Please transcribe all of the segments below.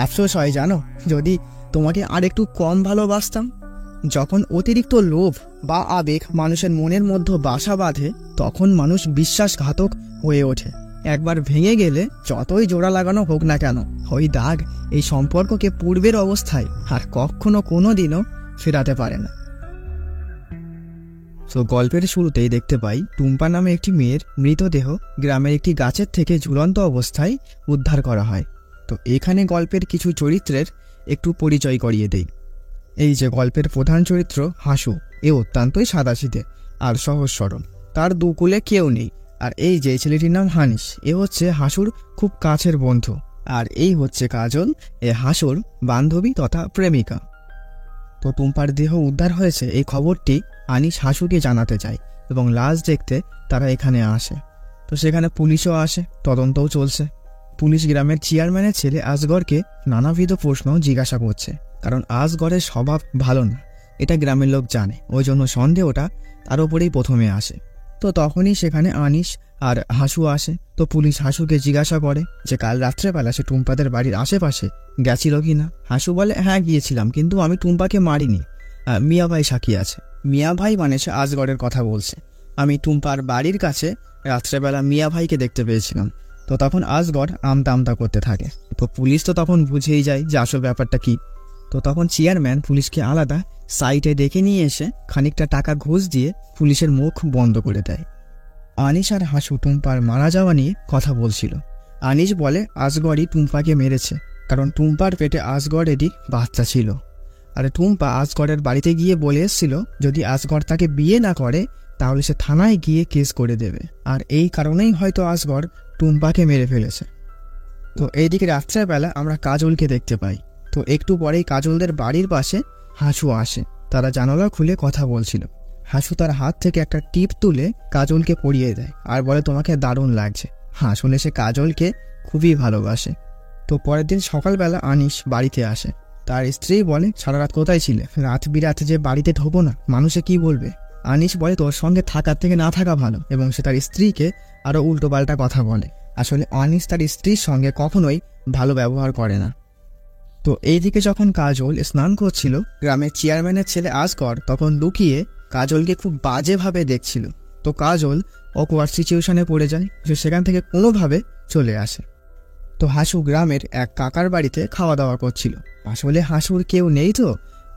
আফসোস হয় জানো, যদি তোমাকে আর একটু কম ভালোবাসতাম। যখন অতিরিক্ত লোভ বা আবেগ মানুষের মনের মধ্যে বাসা বাঁধে, তখন মানুষ বিশ্বাসঘাতক হয়ে ওঠে। একবার ভেঙে গেলে যতই জোড়া লাগানো হোক না কেন, ওই দাগ এই সম্পর্ককে পূর্বের অবস্থায় আর কখনো কোনোদিনও ফেরাতে পারে না। তো গল্পের শুরুতেই দেখতে পাই টুম্পা নামে একটি মেয়ের মৃতদেহ গ্রামের একটি গাছের থেকে ঝুলন্ত অবস্থায় উদ্ধার করা হয়। তো এখানে গল্পের কিছু চরিত্রের একটু পরিচয় করিয়ে দেই। এই যে গল্পের প্রধান চরিত্র হাসু, এ অত্যন্তই সাদাসিধে আর সহজ সরল, তার দুকুলে কেউ নেই। আর এই যে ছেলেটির নাম হানিস, এ হচ্ছে হাসুর খুব কাছের বন্ধু। আর এই হচ্ছে কাজল, এ হাসুর বান্ধবী তথা প্রেমিকা। তো টুম্পার দেহ উদ্ধার হয়েছে এই খবরটি আনিস হাসুকে জানাতে চায় এবং লাশ দেখতে তারা এখানে আসে। তো সেখানে পুলিশও আসে, তদন্তও চলছে। পুলিশ গ্রামের চেয়ারম্যানের ছেলে আসগরকে নানাবিধ প্রশ্ন জিজ্ঞাসা করছে, কারণ আসগরের স্বভাব ভালো না, এটা গ্রামের লোক জানে। ওই জন্য সন্দেহটা তার উপরেই প্রথমে আসে। তো তখনই সেখানে আনিস আর হাসু আসে। তো পুলিশ হাসুকে জিজ্ঞাসা করে যে কাল রাত্রেবেলা সে টুম্পাদের বাড়ির আশেপাশে গেছিল কিনা। হাসু বলে, হ্যাঁ গিয়েছিলাম, কিন্তু আমি টুম্পাকে মারিনি। মিয়া ভাই সাক্ষী আছে। মিয়া ভাই মানে সে আসগরের কথা বলছে। আমি টুম্পার বাড়ির কাছে রাত্রেবেলা মিয়া ভাইকে দেখতে পেয়েছিলাম। তো তখন আসগর আমতা আমতা করতে থাকে। তো পুলিশ তো তখন বুঝেই যায় যে আসল ব্যাপারটা কি। তো তখন চেয়ারম্যান পুলিশকে আলাদা সাইটে ডেকে নিয়ে এসে খানিকটা টাকা ঘুষ দিয়ে পুলিশের মুখ বন্ধ করে দেয়। আনিস আর হাসু টুম্পার মারা যাওয়া নিয়ে কথা বলছিল। আনিস বলে আসগরই টুম্পাকে মেরেছে, কারণ টুম্পার পেটে আসগরেরই বাচ্চা ছিল। আর টুম্পা আসগরের বাড়িতে গিয়ে বলে এসেছিল যদি আসগর তাকে বিয়ে না করে তাহলে সে থানায় গিয়ে কেস করে দেবে। আর এই কারণেই হয়তো আসগর টুম্পাকে মেরে ফেলেছে। তো এইদিকে রাত্রেবেলা আমরা কাজলকে দেখতে পাই। তো একটু পরেই কাজলদের বাড়ির পাশে হাসু আসে। তারা জানালা খুলে কথা বলছিল। হাসু তার হাত থেকে একটা টিপ তুলে কাজলকে পরিয়ে দেয় আর বলে তোমাকে দারুণ লাগছে। আসলে সে কাজলকে খুবই ভালোবাসে। তো পরের দিন সকালবেলা আনিস বাড়িতে আসে। তার স্ত্রী বলে সারা রাত কোথায় ছিলে? রাত বিরাতে যে বাড়িতে ঢোকো না, মানুষে কি বলবে? আনিস বলে তোর সঙ্গে থাকার থেকে না থাকা ভালো, এবং সে তার স্ত্রীকে আরো উল্টোপাল্টা কথা বলে। আসলে আনিস তার স্ত্রীর সঙ্গে কখনোই ভালো ব্যবহার করে না। তো এইদিকে যখন কাজল স্নান করছিল, গ্রামের চেয়ারম্যানের ছেলে আসগর তখন লুকিয়ে কাজলকে খুব বাজেভাবে দেখছিল। তো কাজল অকওয়ার্ড সিচুয়েশনে পড়ে যায়, সে সেখান থেকে কোনোভাবে চলে আসে। তো হাসু গ্রামের এক কাকার বাড়িতে খাওয়া দাওয়া করছিল। আসলে হাসুর কেউ নেই, তো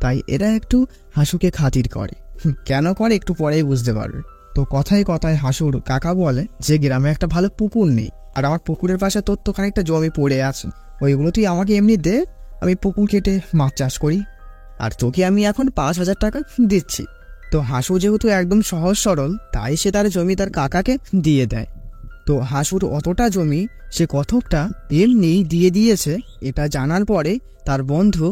তাই এরা একটু হাসুকে খাতির করে। কেন করে একটু পরেই বুঝতে পারবে। তো কথায় কথায় হাসুর কাকা বলে যে গ্রামে একটা ভালো পুকুর নেই, আর আমার পুকুরের পাশে তোর তো খানিকটা জমি পড়ে আছে, ওইগুলো তুই আমাকে এমনি দে, আমি পুকুর কেটে মাছ চাষ করি, আর তোকে আমি এখন 5,000 টাকা দিচ্ছি। তো হাসু যেহেতু একদম সহজ সরল, তাই সে তার জমি তার কাকাকে দিয়ে দেয়। তো হাসুর অতটা জমি সে কতকটা এমনি দিয়ে দিয়েছে, এটা জানার পরে তার বন্ধু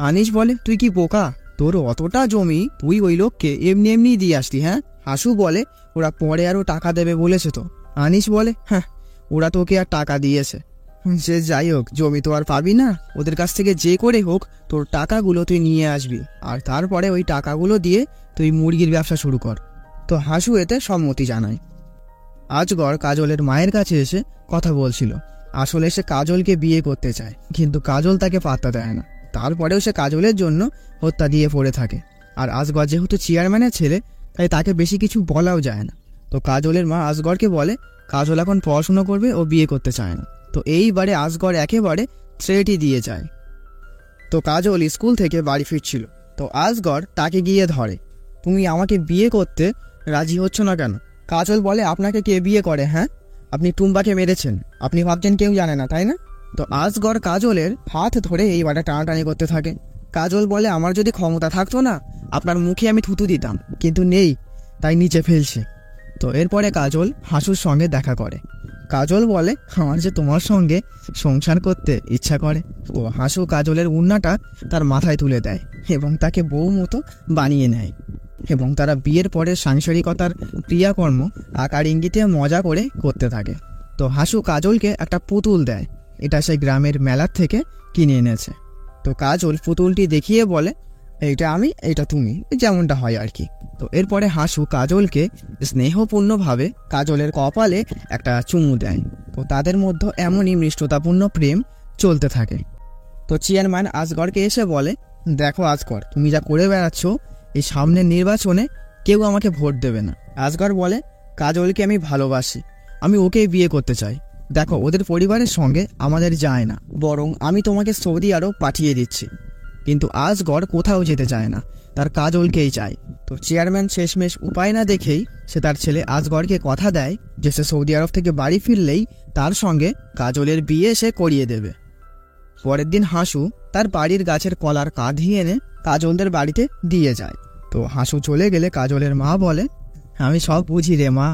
আনিস বলে তুই কি বোকা, তোর অতটা জমি তুই ওই লোককে এমনি এমনি দিয়ে আসতি? হ্যাঁ। হাসু বলে ওরা পরে আরো টাকা দেবে বলেছে। তো আনিস বলে হ্যাঁ, ওরা তোকে আর টাকা দিয়েছে, সে যাই হোক, জমি তো আর পাবি না, ওদের কাছ থেকে যে করে হোক তোর টাকাগুলো তুই নিয়ে আসবি, আর তারপরে ওই টাকাগুলো দিয়ে তুই মুরগির ব্যবসা শুরু কর। তো হাসু এতে সম্মতি জানায়। আজগর কাজলের মায়ের কাছে এসে কথা বলছিল। আসলে সে কাজলকে বিয়ে করতে চায়, কিন্তু কাজল তাকে পাত্তা দেয় না। তারপরেও সে কাজলের জন্য হত্যা দিয়ে পড়ে থাকে। আর আজগর যেহেতু চেয়ারম্যানের ছেলে, তাই তাকে বেশি কিছু বলাও যায় না। তো কাজলের মা আজগরকে বলে কাজল এখন পড়াশুনো করবে, ও বিয়ে করতে চায় না। তো এইবারে আজগর একেবারে থ্রেটই দিয়ে যায়। তো কাজল স্কুল থেকে বাড়ি ফিরছিল। তো আজগর তাকে গিয়ে ধরে, তুমি আমাকে বিয়ে করতে রাজি হচ্ছ না কেন? কাজল বলে আপনাকে কে বিয়ে করে? হ্যাঁ, আপনি টুম্পাকে মেরেছেন, আপনি ভাবছেন কেউ জানে না, তাই না? তো আজগর কাজলের হাত ধরে এইবারে টানাটানি করতে থাকে। কাজল বলে আমার যদি ক্ষমতা থাকতো না, আপনার মুখে আমি থুতু দিতাম, কিন্তু নেই, তাই নিচে ফেলছে। তো এরপরে কাজল হাসুর সঙ্গে দেখা করে। কাজল বলে আমার যে তোমার সঙ্গে সংসার করতে ইচ্ছা করে। তো হাসু কাজলের উন্নাটা তার মাথায় তুলে দেয় এবং তাকে বউ মতো বানিয়ে নেয়, এবং তারা বিয়ের পরে সাংসারিকতার ক্রিয়াকর্ম আকার ইঙ্গিতে মজা করে করতে থাকে। তো হাসু কাজলকে একটা পুতুল দেয়, এটা সে গ্রামের মেলার থেকে কিনে এনেছে। তো কাজল পুতুলটি দেখিয়ে বলে এইটা আমি, এইটা তুমি, যেমনটা হয় আর কি। তো এরপরে হাসু কাজলকে স্নেহপূর্ণভাবে কাজলের কপালে একটা চুমু দেয়। তো তাদের মধ্যে এমনই মিষ্টতাপূর্ণ প্রেম চলতে থাকে। তো চেয়ারম্যান আজগরকে এসে বলে, দেখো আজগর, তুমি যা করে বেড়াচ্ছ, এই সামনের নির্বাচনে কেউ আমাকে ভোট দেবে না। আজগর বলে, কাজলকে আমি ভালোবাসি, আমি ওকেই বিয়ে করতে চাই। দেখো, ওদের পরিবারের সঙ্গে আমাদের যায় না, বরং আমি তোমাকে সৌদি আরব পাঠিয়ে দিচ্ছি। কিন্তু আজগর কোথাও যেতে চায় না, তার কাজলকেই চায়। তো চেয়ারম্যান শেষমেশ উপায় না দেখেই সে তার ছেলে আজগরকে কথা দেয় যে সে সৌদি আরব থেকে বাড়ি ফিরলেই তার সঙ্গে কাজলের বিয়ে সে করিয়ে দেবে। পরের দিন হাসু তার বাড়ির গাছের কলার কাঁধি এনে কাজলদের বাড়িতে দিয়ে যায়। তো হাসু চলে গেলে কাজলের মা বলে, আমি সব বুঝি রে মা,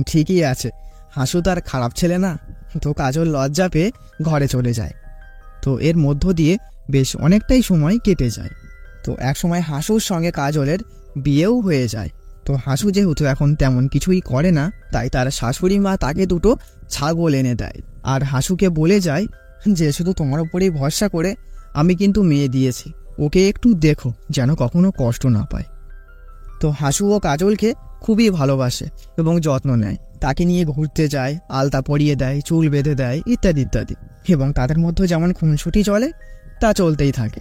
ঠিকই আছে, হাসু তার খারাপ ছেলে না। তো কাজল লজ্জা পেয়ে ঘরে চলে যায়। তো এর মধ্য দিয়ে বেশ অনেকটাই সময় কেটে যায়। তো এক সময় হাসুর সঙ্গে কাজলের বিয়েও হয়ে যায়। তো হাসু যেহেতু এখন তেমন কিছুই করে না, তাই তার শাশুড়ি মা তাকে দুটো ছাগল এনে দেয়, আর হাসুকে বলে যায় যে শুধু তোমার উপরেই ভরসা করে আমি কিন্তু মেয়ে দিয়েছি, ওকে একটু দেখো যেন কখনো কষ্ট না পায়। তো হাসু ও কাজলকে খুবই ভালোবাসে এবং যত্ন নেয়, তাকে নিয়ে ঘুরতে যায়, আলতা পরিয়ে দেয়, চুল বেঁধে দেয়, ইত্যাদি ইত্যাদি, এবং তাদের মধ্যে যেমন খুনসুটি চলে তা চলতেই থাকে।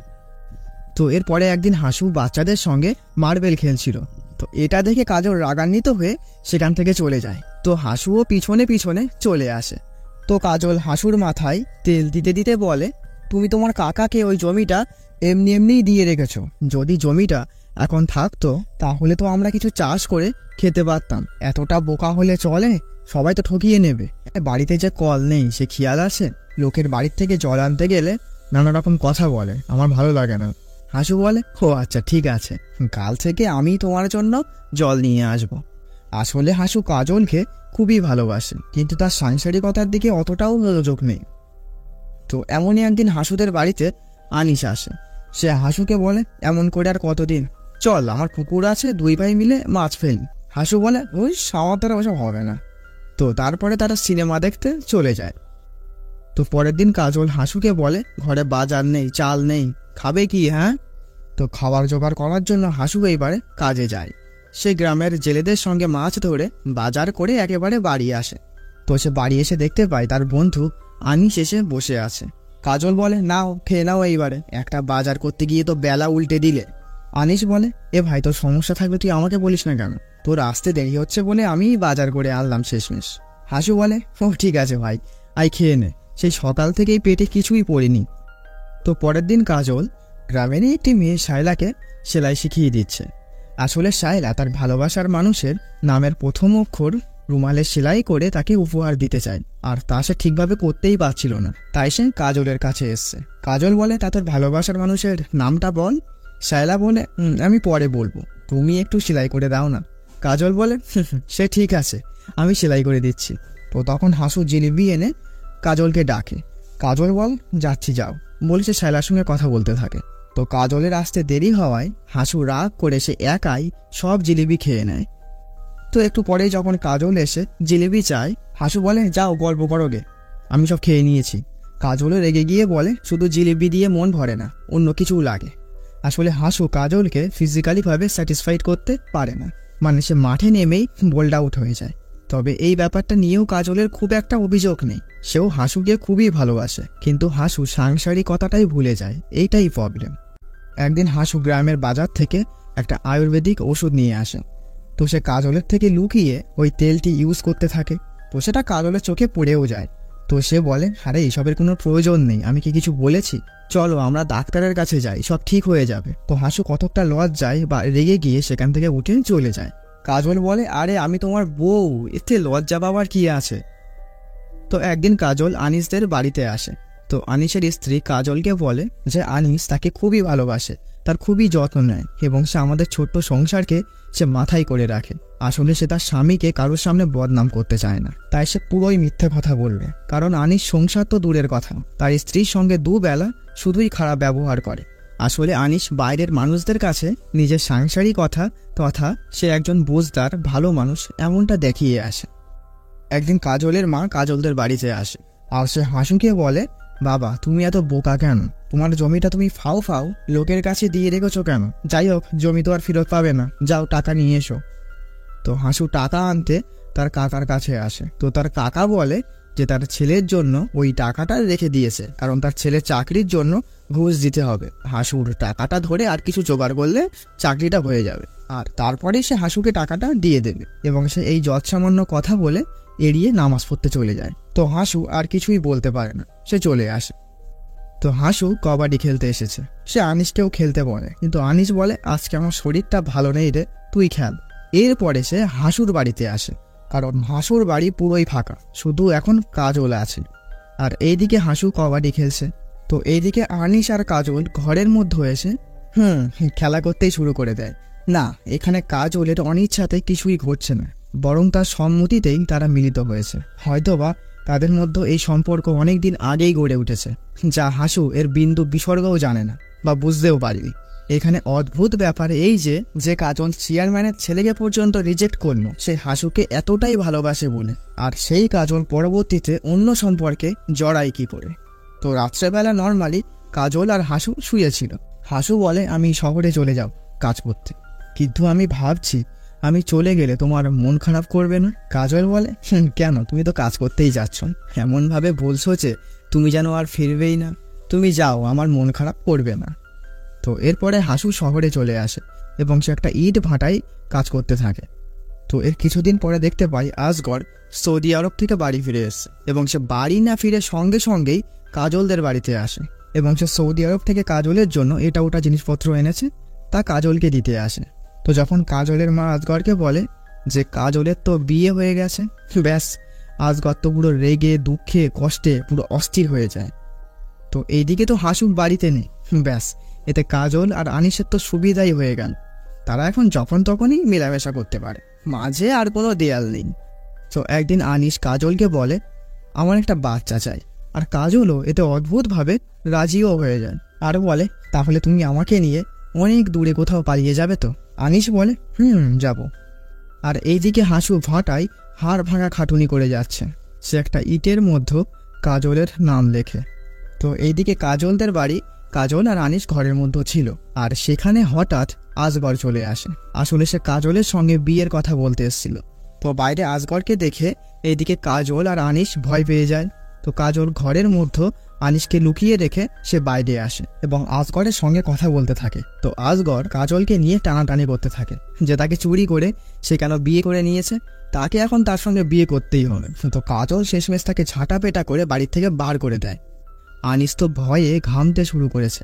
তো এরপরে একদিন হাসু বাচ্চাদের সঙ্গে মার্বেল খেলছিল। তো এটা দেখে কাজল রাগান্বিত হয়ে সেখান থেকে চলে যায়। তো হাসুও পিছনে পিছনে চলে আসে। তো কাজল হাসুর মাথায় তেল দিতে দিতে বলে, তুমি তোমার কাকাকে ওই জমিটা এমনি এমনিই দিয়ে রেখেছো, যদি জমিটা এখন থাকতো তাহলে তো আমরা কিছু চাষ করে খেতে পারতাম। এতটা বোকা হলে চলে? সবাই তো ঠকিয়ে নেবে। বাড়িতে যে কল নেই সে খেয়াল আছে? লোকের বাড়ির থেকে জল আনতে গেলে নানা রকম কথা বলে, আমার ভালো লাগে না। হাসু বলে, ও আচ্ছা ঠিক আছে, কাল থেকে আমি তোমার জন্য জল নিয়ে আসব। আসলে হাসু কাজলকে খুবই ভালোবাসে, কিন্তু তার সাংসারিকতার দিকে অতটাও মনোযোগ নেই। তো এমনই একদিন হাসুদের বাড়িতে আনিস আসে। সে হাসুকে বলে, এমন করে আর কতদিন, চল আমার পুকুর আছে, দুই ভাই মিলে মাছ ফেলি। হাসু বলে, ওই আমার দ্বারা ওসব হবে না। তো তারপরে তারা সিনেমা দেখতে চলে যায়। তো পরের দিন কাজল হাসুকে বলে, ঘরে বাজার নেই, চাল নেই, খাবে কি? হ্যাঁ। তো খাবার জোগাড় করার জন্য হাসু এইবারে কাজে যায়। সে গ্রামের জেলেদের সঙ্গে মাছ ধরে বাজার করে একেবারে বাড়ি আসে। তো সে বাড়ি এসে দেখতে পায় তার বন্ধু আনিস এসে বসে আছে। কাজল বলে, নাও খেয়ে নাও, এইবারে একটা বাজার করতে গিয়ে তো বেলা উল্টে দিলে। আনিস বলে, এ ভাই, তোর সমস্যা থাকলে তুই আমাকে বলিস না কেন? তোর আসতে দেরি হচ্ছে বলে আমি বাজার করে আনলাম শেষমেশ। হাসু বলে, ও ঠিক আছে ভাই, আই খেয়ে নে, সেই সকাল থেকেই পেটে কিছুই পড়েনি। তো পরের দিন কাজল গ্রামেরই একটি মেয়ে শায়লাকে সেলাই শিখিয়ে দিচ্ছে। আসলে শায়লা তার ভালোবাসার মানুষের নামের প্রথম অক্ষর রুমালে সেলাই করে তাকে উপহার দিতে চায়, আর তা সে ঠিকভাবে করতেই পারছিল না, তাই সে কাজলের কাছে এসছে। কাজল বলে, তা তোর ভালোবাসার মানুষের নামটা বল। শায়লা বলে, আমি পরে বলবো, তুমি একটু সেলাই করে দাও না। কাজল বলে, সে ঠিক আছে, আমি সেলাই করে দিচ্ছি। তো তখন হাসু জিলিপি এনে কাজলকে ডাকে। কাজল বল, যাচ্ছি, যাও বলেছে, শায়লার সঙ্গে কথা বলতে থাকে। তো কাজলের আসতে দেরি হওয়ায় হাসু রাগ করে সে একাই সব জিলিপি খেয়ে নেয়। তো একটু পরেই যখন কাজল এসে জিলিপি চায়, হাসু বলে, যাও গল্প করোগে, আমি সব খেয়ে নিয়েছি। কাজলও রেগে গিয়ে বলে, শুধু জিলিপি দিয়ে মন ভরে না, অন্য কিছুও লাগে। আসলে হাসু কাজলকে ফিজিক্যালিভাবে স্যাটিসফাইড করতে পারে না, মানে সে মাঠে নেমেই বোল্ড আউট হয়ে যায়। তবে এই ব্যাপারটা নিয়েও কাজলের খুব একটা অভিযোগ নেই, সেও হাসুকে খুবই ভালোবাসে, কিন্তু হাসু সাংসারিকতাটাই ভুলে যায়, এইটাই প্রবলেম। একদিন হাসু গ্রামের বাজার থেকে একটা আয়ুর্বেদিক ওষুধ নিয়ে আসে। তো সে কাজলের থেকে লুকিয়ে ওই তেলটি ইউজ করতে থাকে। তো সেটা কাজলের চোখে পড়েও যায়। তো সে বলে, আরে এইসবের কোনো প্রয়োজন নেই, আমি কি কিছু বলেছি? চলো আমরা ডাক্তারের কাছে যাই, সব ঠিক হয়ে যাবে। তো হাসু কতকটা লজ্জায় বা রেগে গিয়ে সেখান থেকে উঠে চলে যায়। কাজল বলে, আরে আমি তোমার বউ, এতে লজ্জা পাওয়ার কি আছে? তো একদিন কাজল আনিসদের বাড়িতে আসে। তো আনিসের স্ত্রী কাজলকে বলে যে আনিস তাকে খুবই ভালোবাসে, তার খুবই যত্ন নেয়, এবং সে আমাদের ছোট্ট সংসারকে সে মাথায় করে রাখে। আসলে সে তার স্বামীকে কারোর সামনে বদনাম করতে চায় না, তাই সে পুরোই মিথ্যে কথা বলবে, কারণ আনিস সংসার তো দূরের কথা, তার স্ত্রীর সঙ্গে দুবেলা শুধুই খারাপ ব্যবহার করে। আসলে আনিস বাইরের মানুষদের কাছে নিজের সাংসারিক কথা তথা সে একজন বুঝদার ভালো মানুষ এমনটা দেখিয়ে আসে। একদিন কাজলের মা কাজলদের বাড়িতে আসে, আর সে হাসুকে বলে, বাবা তুমি এত বোকা কেন? তোমার জমিটা তুমি ফাও ফাও লোকের কাছে দিয়ে রেখেছো কেন? যাই হোক, জমি তো আর ফেরত পাবে না, যাও টাকা নিয়ে এসো। তো হাসু টাকা আনতে তার কাকার কাছে আসে। তো তার কাকা বলে, যে তার ছেলের জন্য ওই টাকাটা রেখে দিয়েছে, কারণ তার ছেলের চাকরির জন্য ঘুষ দিতে হবে। হাসুর টাকাটা ধরে আর কিছু জোগাড় করলে চাকরিটা হয়ে যাবে, আর তারপরে সে হাসুকে টাকাটা দিয়ে দেবে। এবং সে এই যৎসামান্য কথা বলে এড়িয়ে নামাজ পড়তে চলে যায়। তো হাসু আর কিছুই বলতে পারে না, সে চলে আসে। তো হাসু কবাডি খেলতে এসেছে, সে আনিসকেও খেলতে বলে, কিন্তু আনিস বলে আজকে আমার শরীরটা ভালো নেই রে, তুই খেল। এরপরে সে হাসুর বাড়িতে আসে, কারণ হাসুর বাড়ি পুরোই ফাঁকা, শুধু এখন কাজল আছে। আর এইদিকে হাসু কবাডি খেলছে। তো এইদিকে আনিস আর কাজল ঘরের মধ্যে এসে খেলা করতেই শুরু করে দেয়। না, এখানে কাজলের অনিচ্ছাতে কিছুই ঘটছে না, বরং তার সম্মতিতেই তারা মিলিত হয়েছে। হয়তোবা তাদের মধ্যে এই সম্পর্ক অনেক দিন আগেই গড়ে উঠেছে, যা হাসু এর বিন্দু বিসর্গও জানে না বা বুঝতেও পারেনি। এখানে অদ্ভুত ব্যাপার এই যে কাজল চেয়ারম্যানের ছেলেকে পর্যন্ত রিজেক্ট করলো সে হাসুকে এতটাই ভালোবাসে বলে, আর সেই কাজল পরবর্তীতে অন্য সম্পর্কে জড়ায় কি করে। তো রাত্রেবেলা নর্মালি কাজল আর হাসু শুয়েছিল। হাসু বলে আমি শহরে চলে যাব কাজ করতে, কিন্তু আমি ভাবছি আমি চলে গেলে তোমার মন খারাপ করবে না? কাজল বলে কেন, তুমি তো কাজ করতেই যাচ্ছ, এমনভাবে বলছো যে তুমি যেন আর ফিরবেই না, তুমি যাও, আমার মন খারাপ করবে না। তো এরপরে হাসু শহরে চলে আসে এবং সে একটা ইট ভাটায় কাজ করতে থাকে। তো এর কিছুদিন পরে দেখতে পাই আসগর সৌদি আরব থেকে বাড়ি ফিরে এসছে, এবং সে বাড়ি না ফিরে সঙ্গে সঙ্গেই কাজলদের বাড়িতে আসে, এবং সে সৌদি আরব থেকে কাজলের জন্য এটা ওটা জিনিসপত্র এনেছে, তা কাজলকে দিতে আসে। তো যখন কাজলের মা আসগরকে বলে যে কাজলের তো বিয়ে হয়ে গেছে, ব্যাস আসগর তো পুরো রেগে দুঃখে কষ্টে পুরো অস্থির হয়ে যায়। তো এইদিকে তো হাসু বাড়িতে নেই, ব্যাস এতে কাজল আর আনিসের তো সুবিধাই হয়ে গেল, তারা এখন যখন তখনই মেলামেশা করতে পারে, মাঝে আর কোনো দেয়াল নেই। তো একদিন আনিস কাজলকে বলে আমার একটা বাচ্চা চাই, আর কাজলও এতে অদ্ভুতভাবে রাজিও হয়ে যায়, আর বলে তাহলে তুমি আমাকে নিয়ে অনেক দূরে কোথাও পালিয়ে যাবে? তো আনিস বলে যাব। আর এইদিকে হাসু ভাটায় হাড় ভাঙা খাটুনি করে যাচ্ছে, সে একটা ইটের মধ্যে কাজলের নাম লেখে। তো এইদিকে কাজলদের বাড়ি, কাজল আর আনিস ঘরের মধ্যে ছিল, আর সেখানে হঠাৎ আসগর চলে আসে। আসলে সে কাজলের সঙ্গে বিয়ের কথা বলতে এসেছিল। তো বাইরে আসগরকে দেখে এইদিকে কাজল আর আনিস ভয় পেয়ে যায়। তো কাজল ঘরের মধ্যে আনিসকে লুকিয়ে রেখে সে বাইরে আসে এবং আসগরের সঙ্গে কথা বলতে থাকে। তো আসগর কাজলকে নিয়ে টানাটানি করতে থাকে যে তাকে চুরি করে সে কেন বিয়ে করে নিয়েছে, তাকে এখন তার সঙ্গে বিয়ে করতেই হবে। তো কাজল শেষমেশ তাকে ঝাঁটাপেটা করে বাড়ি থেকে বার করে দেয়। আনিস তো ভয়ে ঘামতে শুরু করেছে।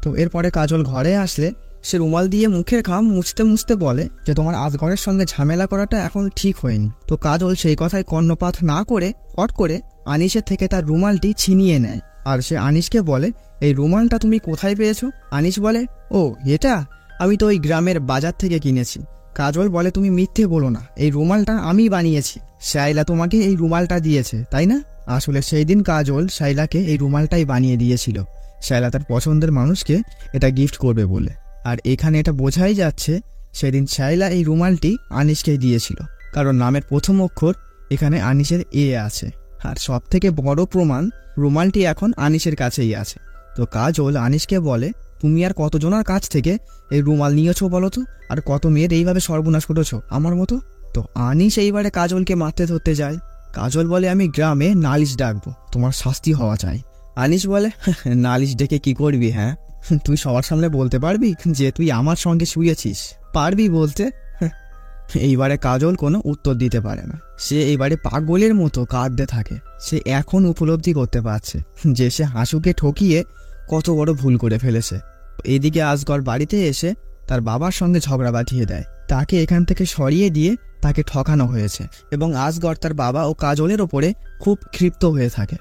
তো এরপরে কাজল ঘরে আসলে সে রুমাল দিয়ে মুখের ঘাম মুছতে মুছতে বলে যে তোমার আসগরের সঙ্গে ঝামেলা করাটা এখন ঠিক হয়নি। তো কাজল সেই কথায় কর্ণপাত না করে হট করে আনিসের থেকে তার রুমালটি ছিনিয়ে নেয়, আর সে আনিসকে বলে এই রুমালটা তুমি কোথায় পেয়েছো? আনিস বলে ও এটা আমি তো ওই গ্রামের বাজার থেকে কিনেছি। কাজল বলে তুমি মিথ্যে বলো না, এই রুমালটা আমি বানিয়েছি, শাইলা তোমাকে এই রুমালটা দিয়েছে তাই না? আসলে সেই দিন কাজল শাইলাকে এই রুমালটাই বানিয়ে দিয়েছিল, শাইলা তার পছন্দের মানুষকে এটা গিফট করবে বলে। আর এখানে এটা বোঝাই যাচ্ছে সেদিন শাইলা এই রুমালটি আনিসকে দিয়েছিল, কারণ নামের প্রথম অক্ষর এখানে আনিসের এ আছে। আর সব থেকে বড় প্রমাণ রুমালটি এখন আনিসের কাছেই আছে। তো কাজল আনিসকে বলে তুমি আর কতজনের কাছ থেকে এই রুমাল নিয়েছো বলো তো, আর কত মেয়ের এইভাবে সর্বনাশ করেছো আমার মতো? তো আনিস এইবারে কাজলকে মারতে ধরতে যায়। কাজল বলে আমি গ্রামে নালিশ ডাকবো, তোমার শাস্তি হওয়া চাই। আনিস বলে নালিশ ডেকে কি করবি? হ্যাঁ, তুই সবার সামনে বলতে পারবি যে তুই আমার সঙ্গে শুয়েছিস? পারবি বলতে? এইবারে কাজল কোনো উত্তর দিতে পারে না, সে এইবারে পাগলের মতো কাঁদতে থাকে। সে এখন উপলব্ধি করতে পারছে যে সে হাসুকে ঠকিয়ে কত বড় ভুল করে ফেলেছে। এদিকে আসগর বাড়িতে এসে তার বাবার সঙ্গে ঝগড়া বাঁধিয়ে দেয়, তাকে এখান থেকে সরিয়ে দিয়ে তাকে ঠকানো হয়েছে, এবং আসগর তার বাবা ও কাজলের ওপরে খুব ক্ষিপ্ত হয়ে থাকে।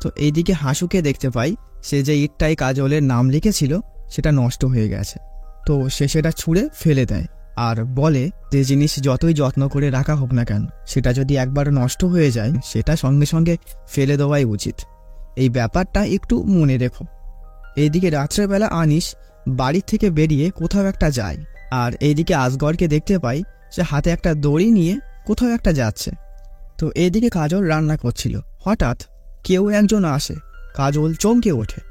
তো এইদিকে হাসুকে দেখতে পাই সে যে ইটটাই কাজলের নাম লিখেছিল সেটা নষ্ট হয়ে গেছে। তো সে সেটা ছুঁড়ে ফেলে দেয় আর বলে যে জিনিস যতই যত্ন করে রাখা হোক না কেন, সেটা যদি একবার নষ্ট হয়ে যায় সেটা সঙ্গে সঙ্গে ফেলে দেওয়াই উচিত, এই ব্যাপারটা একটু মনে রেখো। এইদিকে রাত্রেবেলা আনিস বাড়ি থেকে বেরিয়ে কোথাও একটা যায়, আর এইদিকে আসগরকে দেখতে পাই সে হাতে একটা দড়ি নিয়ে কোথাও একটা যাচ্ছে। তো এইদিকে কাজল রান্না করছিল, হঠাৎ কেউ একজন আসে, কাজল চমকে ওঠে।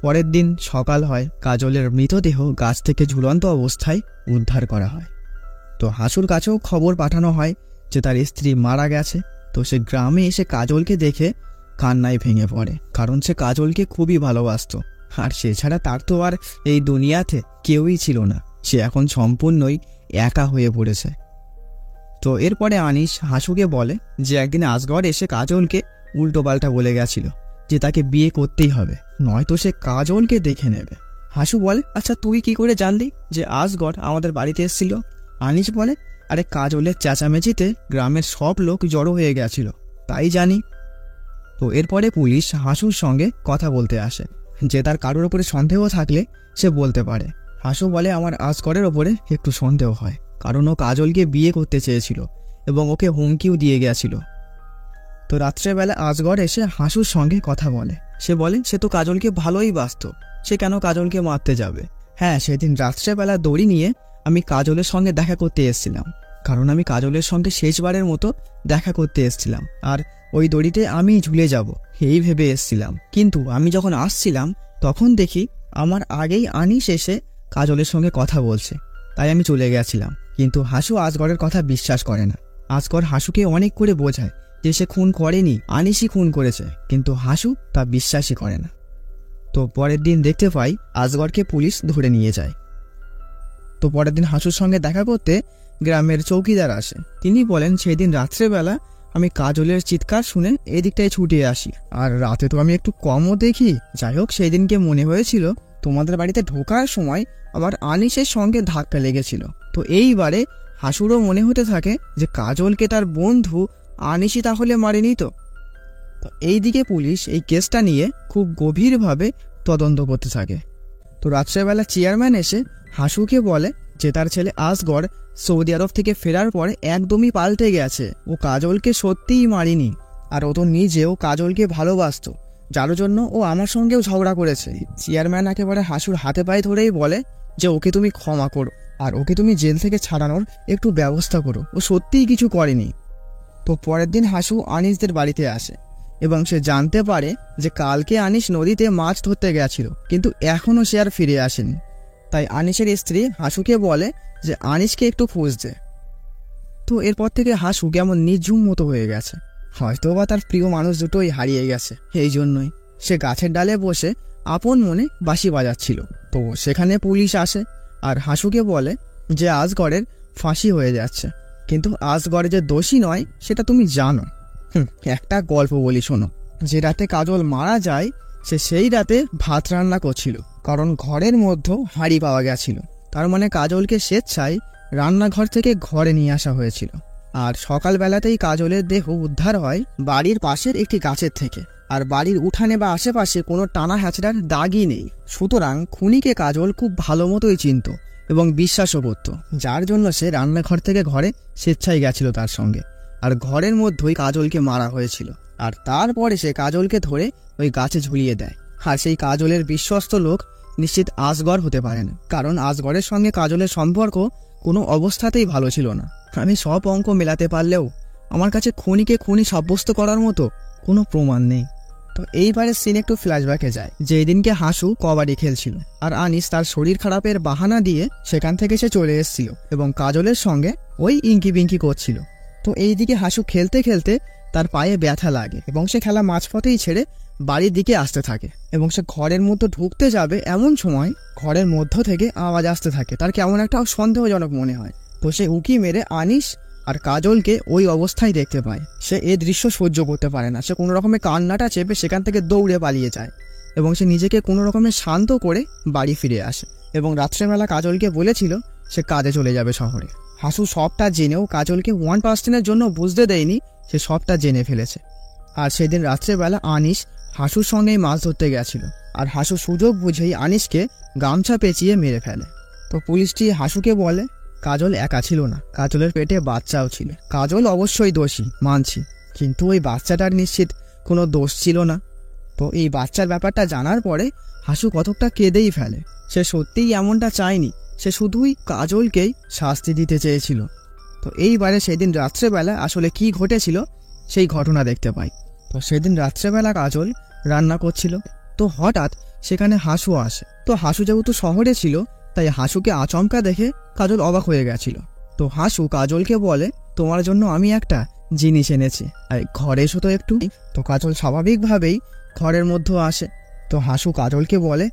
পরের দিন সকাল হয়, কাজলের মৃতদেহ গাছ থেকে ঝুলন্ত অবস্থায় উদ্ধার করা হয়। তো হাসুর কাছেও খবর পাঠানো হয় যে তার স্ত্রী মারা গেছে। তো তো সে গ্রামে এসে কাজলকে দেখে কান্নায় ভেঙে পড়ে, কারণ সে কাজলকে খুবই ভালোবাসতো। আর সে ছাড়া তার তো আর এই দুনিয়াতে কেউই ছিল না, সে এখন সম্পূর্ণই একা হয়ে পড়েছে। তো এরপরে আনিস হাসুকে বলে যে একদিন আসগর এসে কাজলকে উল্টোপাল্টা বলে গেছিল যে তাকে বিয়ে করতেই হবে, নয়তো সে কাজলকে দেখে নেবে। হাসু বলে, আচ্ছা তুই কি করে জানলি যে আসগর আমাদের বাড়িতে এসেছিল? আনিস বলে, আরে কাজলের চেঁচামেচিতে গ্রামের সব লোক জড়ো হয়ে গেছিল, তাই জানি। তো এরপরে পুলিশ হাসুর সঙ্গে কথা বলতে আসে যে তার কারোর ওপরে সন্দেহ থাকলে সে বলতে পারে। হাসু বলে, আমার আসগরের ওপরে একটু সন্দেহ হয়, কারণ ও কাজলকে বিয়ে করতে চেয়েছিল এবং ওকে হুমকিও দিয়ে গেছিল। তো রাত্রেবেলা আসগর এসে হাসুর সঙ্গে কথা বলে। সে বলে সে তো কাজলকে ভালোই বাসত, সে কেন কাজলকে মারতে যাবে? হ্যাঁ, সেদিন রাত্রেবেলা দড়ি নিয়ে আমি কাজলের সঙ্গে দেখা করতে এসেছিলাম, কারণ আমি কাজলের সঙ্গে শেষবারের মতো দেখা করতে এসেছিলাম, আর ওই দড়িতে আমি ঝুলে যাব এই ভেবে এসেছিলাম। কিন্তু আমি যখন আসছিলাম তখন দেখি আমার আগেই আনিস এসে কাজলের সঙ্গে কথা বলছে, তাই আমি চলে গেছিলাম। কিন্তু হাসু আসগরের কথা বিশ্বাস করে না। আসগর হাসুকে অনেক করে বোঝায় যে সে খুন করেনি, আনিসই খুন করেছে, কিন্তু হাসু তা বিশ্বাসই করে না। তো পরের দিন দেখতে পাই আসগরকে পুলিশ ধরে নিয়ে যায়। তো পরের দিন হাসুর সঙ্গে দেখা করতে গ্রামের চৌকিদার আসে। তিনি বলেন, সেদিন রাত্রেবেলা আমি কাজলের চিৎকার শুনে এদিকটায় ছুটে আসি, আর রাতে তো আমি একটু কমও দেখি। যাই হোক, সেই দিনকে মনে হয়েছিল তোমাদের বাড়িতে ঢোকার সময় আবার আনিসের সঙ্গে ধাক্কা লেগেছিল। তো এইবারে হাসুরও মনে হতে থাকে যে কাজলকে তার বন্ধু আনিসই তাহলে মারেনি। তো এইদিকে পুলিশ এই কেসটা নিয়ে খুব গভীরভাবে তদন্ত করতে থাকে। তো রাত্রেবেলা চেয়ারম্যান এসে হাসুকে বলে যে তার ছেলে আসগর সৌদি আরব থেকে ফেরার পর একদমই পাল্টে গেছে, ও কাজলকে সত্যিই মারিনি, আর ও তো নিজেও কাজলকে ভালোবাসতো, যার জন্য ও আমার সঙ্গেও ঝগড়া করেছে। চেয়ারম্যান একেবারে হাসুর হাতে পায়ে ধরেই বলে যে ওকে তুমি ক্ষমা করো, আর ওকে তুমি জেল থেকে ছাড়ানোর একটু ব্যবস্থা করো, ও সত্যিই কিছু করেনি। তো পরের দিন হাসু আনিসদের বাড়িতে আসে এবং সে জানতে পারে যে কালকে আনিস নদীতে মাছ ধরতে গেছিল, কিন্তু এখনও সে আর ফিরে আসেনি। তাই আনিসের স্ত্রী হাসুকে বলে যে আনিসকে একটু খোঁজ দে। তো এরপর থেকে হাসু কেমন নিঝুম মতো হয়ে গেছে, হয়তো বা তার প্রিয় মানুষ দুটোই হারিয়ে গেছে। এই জন্যই সে গাছের ডালে বসে আপন মনে বাঁশি বাজাচ্ছিল। তো সেখানে পুলিশ আসে আর হাসুকে বলে যে আসগরের ফাঁসি হয়ে যাচ্ছে, কিন্তু আসগর যে দোষী নয় সেটা তুমি জানো। একটা গল্প বলি শোনো। যে রাতে কাজল মারা যায় সে সেই রাতে ভাত রান্না করছিল, কারণ ঘরের মধ্যে হাঁড়ি পাওয়া গেছিল। তার মানে কাজলকে স্বেচ্ছায় রান্নাঘর থেকে ঘরে নিয়ে আসা হয়েছিল। আর সকালবেলাতেই কাজলের দেহ উদ্ধার হয় বাড়ির পাশের একটি গাছের থেকে, আর বাড়ির উঠানে বা আশেপাশে কোনো টানা হ্যাচড়ার দাগই নেই। সুতরাং খুনিকে কাজল খুব ভালো মতোই চিনত এবং বিশ্বাসও করত, যার জন্য সে রান্নাঘর থেকে ঘরে স্বেচ্ছায় গেছিল তার সঙ্গে, আর ঘরের মধ্যেই কাজলকে মারা হয়েছিল। আর তারপরে সে কাজলকে ধরে ওই গাছে ঝুলিয়ে দেয়। আর সেই কাজলের বিশ্বস্ত লোক নিশ্চিত আসগর হতে পারে না, কারণ আসগরের সঙ্গে কাজলের সম্পর্ক কোনো অবস্থাতেই ভালো ছিল না। আমি সব অঙ্ক মেলাতে পারলেও আমার কাছে খুনিকে খুনি সাব্যস্ত করার মতো কোনো প্রমাণ নেই। তো এইবারে সিন একটু ফ্ল্যাশব্যাকে যায়। যেই দিনকে হাসু কবাডি খেলছিল আর আনিস তার শরীর খারাপের বাহানা দিয়ে সেখান থেকে সে চলে এসেছিল এবং কাজলের সঙ্গে ওই ইঙ্কি বিঙ্কি করছিল। তো এইদিকে হাসু খেলতে খেলতে তার পায়ে ব্যথা লাগে এবং সে খেলা মাঝপথেই ছেড়ে বাড়ির দিকে আসতে থাকে এবং সে ঘরের মধ্যে ঢুকতে যাবে এমন সময় ঘরের মধ্য থেকে আওয়াজ আসতে থাকে। তার কেমন একটা সন্দেহজনক মনে হয়। তো সে উকি মেরে আনিস আর কাজলকে ওই অবস্থায় দেখতে পায়। সে এই দৃশ্য সহ্য করতে পারে না। সে কোনো রকমের কান্নাটা চেপে সেখান থেকে দৌড়ে পালিয়ে যায় এবং সে নিজেকে কোনো রকমের শান্ত করে বাড়ি ফিরে আসে এবং রাত্রেবেলা কাজলকে বলেছিল সে কাজে চলে যাবে শহরে। হাসু সবটা জেনেও কাজলকে 1%-এর জন্য বুঝতে দেয়নি সে সবটা জেনে ফেলেছে। আর সেদিন রাত্রেবেলা আনিস হাসুর সঙ্গেই মাছ ধরতে গেছিল, আর হাসু সুযোগ বুঝেই আনিসকে গামছা পেঁচিয়ে মেরে ফেলে। তো পুলিশটি হাসুকে বলে কাজল একা ছিল না, কাজলের পেটে বাচ্চাও ছিল। কাজল অবশ্যই দোষী মানছি, কিন্তু ওই বাচ্চাটার নিশ্চিত কোনো দোষ ছিল না। তো এই বাচ্চার ব্যাপারটা জানার পরে হাসু কতকটা কেঁদেই ফেলে। সে সত্যিই এমনটা চায়নি, সে শুধুই কাজলকেই শাস্তি দিতে চেয়েছিল। তো এইবারে সেদিন রাত্রেবেলা আসলে কি ঘটেছিল সেই ঘটনা দেখতে পাই। তো সেদিন রাত্রেবেলা কাজল রান্না করছিল, তো হঠাৎ সেখানে হাসু আসে। তো হাসু যেহেতু শহরে ছিল তাই হাসুকে আচমকা দেখে কাজল অবাক হয়ে গেছিল। তো হাসু কাজলকে বলে তোমার জন্য আমি একটা জিনিস এনেছি, আর ঘরে এসো তো একটু। তো কাজল স্বাভাবিকভাবেই ঘরের মধ্যে আসে। তো হাসু কাজলকে বলে,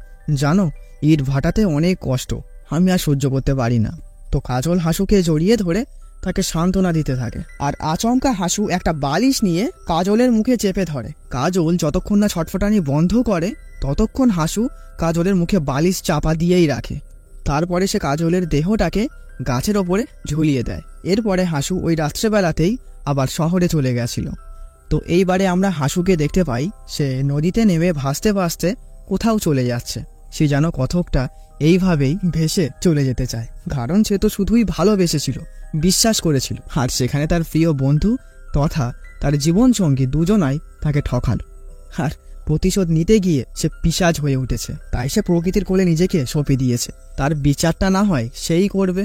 জানো ইট ভাটাতে অনেক কষ্ট, আমি আর সহ্য করতে পারি না। তো কাজল হাসুকে জড়িয়ে ধরে তাকে সান্ত্বনা দিতে থাকে, আর আচমকা হাসু একটা বালিশ নিয়ে কাজলের মুখে চেপে ধরে। কাজল যতক্ষণ না ছটফটানি বন্ধ করে ততক্ষণ হাসু কাজলের মুখে বালিশ চাপা দিয়েই রাখে। তারপরে সে কাজলের দেহটাকে গাছের ওপরে ঝুলিয়ে দেয়। এরপরে হাসু ওই রাত্রেবেলাতেই আবার শহরে চলে গেছিল। তো এইবারে আমরা হাসুকে দেখতে পাই সে নদীতে নেমে ভাসতে ভাসতে কোথাও চলে যাচ্ছে। সে যেন কতকটা এইভাবেই ভেসে চলে যেতে চায়, কারণ সে তো শুধুই ভালোবেসেছিল, বিশ্বাস করেছিল, আর সেখানে তার প্রিয় বন্ধু তথা তার জীবনসঙ্গী দুজনাই তাকে ঠকালো। আর প্রতিশোধ নিতে গিয়ে সে পিশাচ হয়ে উঠেছে, তাই সে প্রকৃতির কোলে নিজেকে সঁপে দিয়েছে। তার বিচারটা না হয় সেই করবে।